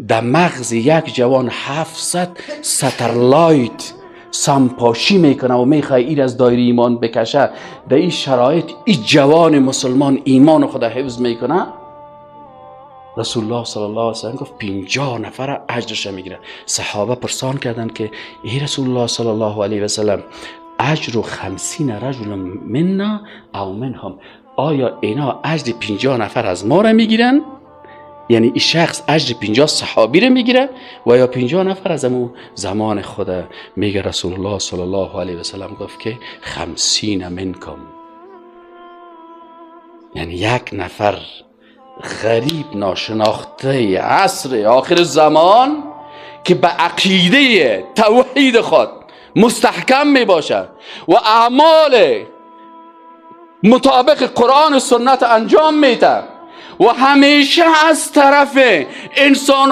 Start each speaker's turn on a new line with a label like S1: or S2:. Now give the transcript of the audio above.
S1: در مغز یک جوان 700 سترلایت سمپاشی میکنه و میخواه ایر از دایره ایمان بکشه. در این شرایط این جوان مسلمان ایمان خدا حفظ میکنه. رسول الله صلی الله علیه و سلم گفت 50 نفر اجرش میگیره. صحابه پرسان کردن که ای رسول الله صلی الله علیه و سلم، اجر 50 رجل منا او منهم، آیا اینا اجر 50 نفر از ما را میگیرن؟ یعنی این شخص اجر 50 صحابی رو میگیره و یا 50 نفر از امو زمان خود؟ میگه رسول الله صلی الله علیه و سلم گفت که 50 منکم، یعنی یک نفر غریب ناشناخته عصر آخر زمان که به عقیده توحید خود مستحکم می باشد و اعمال مطابق قرآن و سنت انجام میده و همیشه از طرف انسان